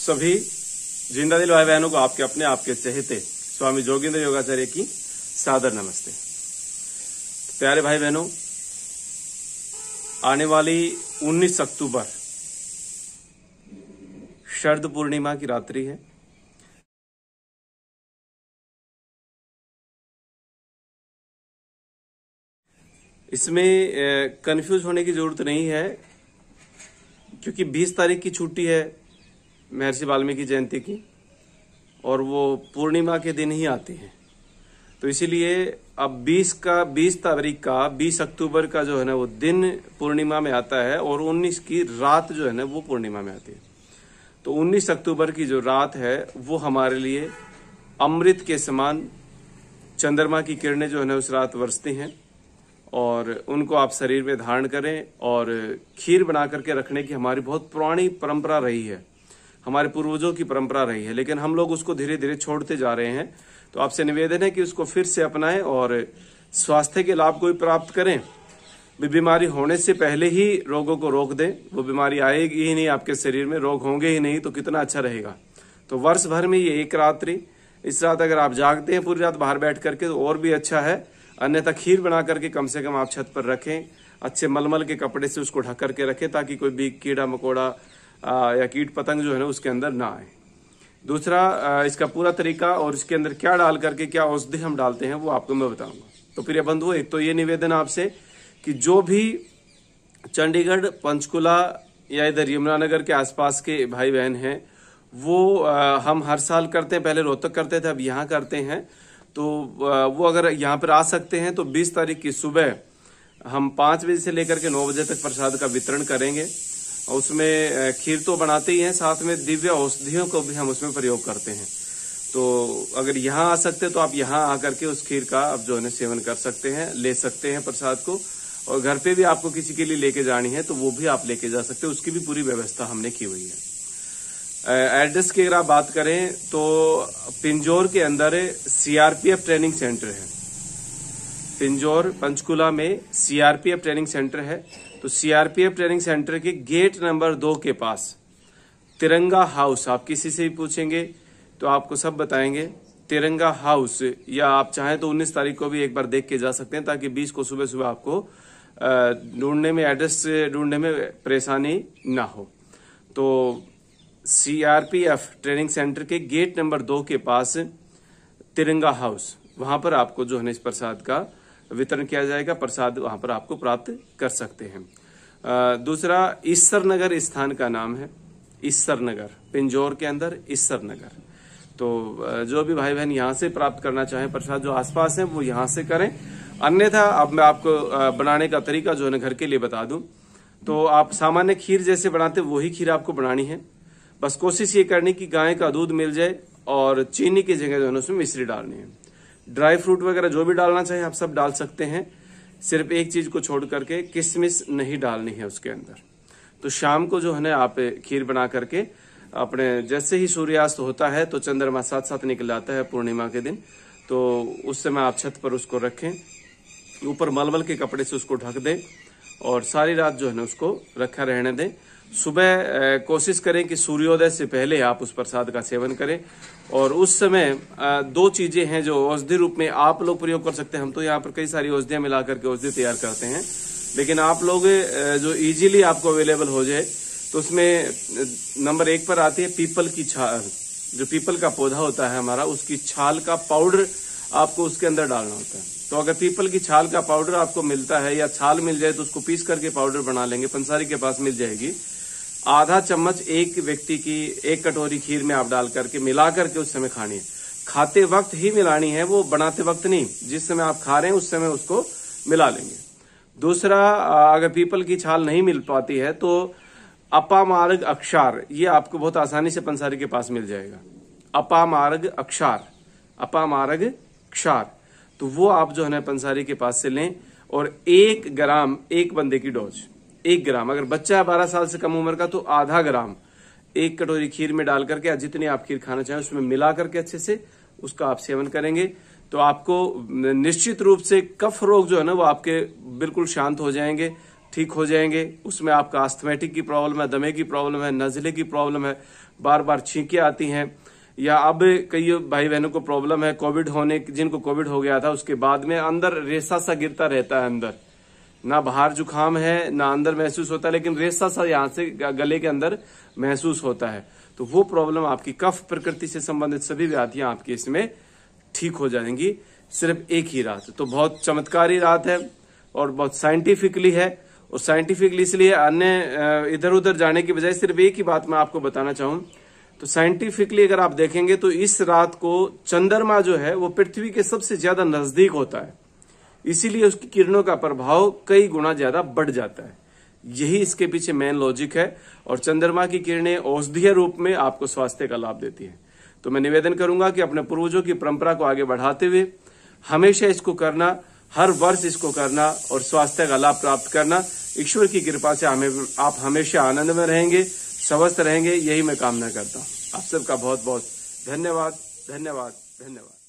सभी जिंदा दिल भाई बहनों को आपके अपने आपके चहेते स्वामी जोगेंद्र योगाचार्य की सादर नमस्ते। प्यारे भाई बहनों, आने वाली 19 अक्टूबर शरद पूर्णिमा की रात्रि है। इसमें कंफ्यूज होने की जरूरत नहीं है, क्योंकि 20 तारीख की छुट्टी है महर्षि वाल्मीकि जयंती की, और वो पूर्णिमा के दिन ही आती है। तो इसीलिए अब 20 अक्टूबर का जो है ना वो दिन पूर्णिमा में आता है, और 19 की रात जो है ना वो पूर्णिमा में आती है। तो 19 अक्टूबर की जो रात है वो हमारे लिए अमृत के समान चंद्रमा की किरणें जो है ना उस रात बरसती हैं, और उनको आप शरीर में धारण करें। और खीर बना करके रखने की हमारी बहुत पुरानी परंपरा रही है, हमारे पूर्वजों की परंपरा रही है, लेकिन हम लोग उसको धीरे धीरे छोड़ते जा रहे हैं। तो आपसे निवेदन है कि उसको फिर से अपनाएं और स्वास्थ्य के लाभ को भी प्राप्त करें। बीमारी होने से पहले ही रोगों को रोक दें। वो बीमारी आएगी ही नहीं आपके शरीर में, रोग होंगे ही नहीं, तो कितना अच्छा रहेगा। तो वर्ष भर में ये एक रात्रि, इस रात अगर आप जागते हैं पूरी रात बाहर बैठ करके तो और भी अच्छा है। अन्यथा खीर बना करके कम से कम आप छत पर रखें, अच्छे मलमल के कपड़े से उसको ढक करके रखें, ताकि कोई भी कीड़ा मकोड़ा या कीट पतंग जो है ना उसके अंदर ना आए। दूसरा, इसका पूरा तरीका और इसके अंदर क्या डाल करके क्या औषधि हम डालते हैं वो आपको मैं बताऊंगा। तो प्रिय बंधुओं, एक तो ये निवेदन आपसे कि जो भी चंडीगढ़, पंचकुला या इधर यमुनानगर के आसपास के भाई बहन हैं, वो हम हर साल करते हैं। पहले रोहतक करते थे, अब यहाँ करते हैं। तो वो अगर यहाँ पर आ सकते हैं तो 20 तारीख की सुबह हम 5 बजे से लेकर के 9 बजे तक प्रसाद का वितरण करेंगे। उसमें खीर तो बनाते ही हैं, साथ में दिव्य औषधियों को भी हम उसमें प्रयोग करते हैं। तो अगर यहाँ आ सकते हैं तो आप यहाँ आकर के उस खीर का आप जो है सेवन कर सकते हैं, ले सकते हैं प्रसाद को। और घर पे भी आपको किसी के लिए लेके जानी है तो वो भी आप लेके जा सकते हैं, उसकी भी पूरी व्यवस्था हमने की हुई है। एड्रेस की अगर आप बात करें तो पिंजौर के अंदर सीआरपीएफ ट्रेनिंग सेंटर है। पिंजौर पंचकुला में सीआरपीएफ ट्रेनिंग सेंटर है। तो सीआरपीएफ ट्रेनिंग सेंटर के गेट नंबर 2 के पास तिरंगा हाउस, आप किसी से भी पूछेंगे तो आपको सब बताएंगे तिरंगा हाउस। या आप चाहें तो 19 तारीख को भी एक बार देख के जा सकते हैं, ताकि 20 को सुबह सुबह आपको ढूंढने में, एड्रेस ढूंढने में परेशानी ना हो। तो सीआरपीएफ ट्रेनिंग सेंटर के गेट नंबर 2 के पास तिरंगा हाउस, वहां पर आपको जो है इस प्रसाद का वितरण किया जाएगा। प्रसाद वहां पर आपको प्राप्त कर सकते हैं। दूसरा, ईसर नगर स्थान का नाम है, ईसर नगर, पिंजौर के अंदर ईसर नगर। तो जो भी भाई बहन यहाँ से प्राप्त करना चाहें प्रसाद, जो आसपास है वो यहाँ से करें। अन्यथा अब मैं आपको बनाने का तरीका जो है घर के लिए बता दूं। तो आप सामान्य खीर जैसे बनाते वही खीर आपको बनानी है। बस कोशिश ये करनी कि गाय का दूध मिल जाए, और चीनी की जगह जो है उसमें मिश्री डालनी है। ड्राई फ्रूट वगैरह जो भी डालना चाहे आप सब डाल सकते हैं, सिर्फ एक चीज को छोड़ करके किशमिश नहीं डालनी है उसके अंदर। तो शाम को जो है ना आप खीर बना करके अपने, जैसे ही सूर्यास्त होता है तो चंद्रमा साथ साथ निकल आता है पूर्णिमा के दिन, तो उस समय आप छत पर उसको रखें, ऊपर मलमल के कपड़े से उसको ढक दें, और सारी रात जो है ना उसको रखा रहने दें। सुबह कोशिश करें कि सूर्योदय से पहले आप उस प्रसाद का सेवन करें। और उस समय 2 चीजें हैं जो औषधि रूप में आप लोग प्रयोग कर सकते हैं। हम तो यहाँ पर कई सारी औषधियां मिला करके औषधि तैयार करते हैं, लेकिन आप लोग जो इजीली आपको अवेलेबल हो जाए, तो उसमें नंबर 1 पर आती है पीपल की छाल। जो पीपल का पौधा होता है हमारा, उसकी छाल का पाउडर आपको उसके अंदर डालना होता है। तो अगर पीपल की छाल का पाउडर आपको मिलता है या छाल मिल जाए तो उसको पीस करके पाउडर बना लेंगे, पंसारी के पास मिल जाएगी। आधा चम्मच एक व्यक्ति की 1 कटोरी खीर में आप डाल करके मिला करके उस समय खानी है। खाते वक्त ही मिलानी है, वो बनाते वक्त नहीं। जिस समय आप खा रहे हैं उस समय उसको मिला लेंगे। दूसरा, अगर पीपल की छाल नहीं मिल पाती है तो अपामार्ग अक्षार, ये आपको बहुत आसानी से पंसारी के पास मिल जाएगा। अपामार्ग अक्षार, अपामार्ग क्षार, तो वो आप जो है ना पंसारी के पास से लें। और 1 ग्राम एक बंदे की डोज, 1 ग्राम। अगर बच्चा है 12 साल से कम उम्र का तो आधा ग्राम 1 कटोरी खीर में डाल करके, जितनी आप खीर खाना चाहें उसमें मिला करके अच्छे से उसका आप सेवन करेंगे, तो आपको निश्चित रूप से कफ रोग जो है ना वो आपके बिल्कुल शांत हो जाएंगे। ठीक हो जाएंगे। उसमें आपका आस्थमेटिक की प्रॉब्लम है, दमे की प्रॉब्लम है, नजले की प्रॉब्लम है, बार बार छींकें आती हैं, या अब कई भाई बहनों को प्रॉब्लम है कोविड होने, जिनको कोविड हो गया था उसके बाद में अंदर रेसा सा गिरता रहता है, अंदर ना बाहर जुकाम है ना अंदर महसूस होता है, लेकिन रेसा सा यहाँ से गले के अंदर महसूस होता है। तो वो प्रॉब्लम आपकी कफ प्रकृति से संबंधित सभी व्याधियां आपकी इसमें ठीक हो जाएंगी सिर्फ एक ही रात। तो बहुत चमत्कारी रात है और बहुत साइंटिफिकली है। और साइंटिफिकली इसलिए अन्य इधर उधर जाने की बजाय सिर्फ एक ही बात मैं आपको बताना चाहूं तो साइंटिफिकली अगर आप देखेंगे तो इस रात को चंद्रमा जो है वो पृथ्वी के सबसे ज्यादा नजदीक होता है, इसीलिए उसकी किरणों का प्रभाव कई गुना ज्यादा बढ़ जाता है। यही इसके पीछे मेन लॉजिक है। और चंद्रमा की किरणें औषधीय रूप में आपको स्वास्थ्य का लाभ देती है। तो मैं निवेदन करूंगा कि अपने पूर्वजों की परंपरा को आगे बढ़ाते हुए हमेशा इसको करना, हर वर्ष इसको करना और स्वास्थ्य का लाभ प्राप्त करना। ईश्वर की कृपा से आप हमेशा आनंद में रहेंगे, स्वस्थ रहेंगे, यही मैं कामना करता हूं। आप सबका बहुत बहुत धन्यवाद, धन्यवाद, धन्यवाद।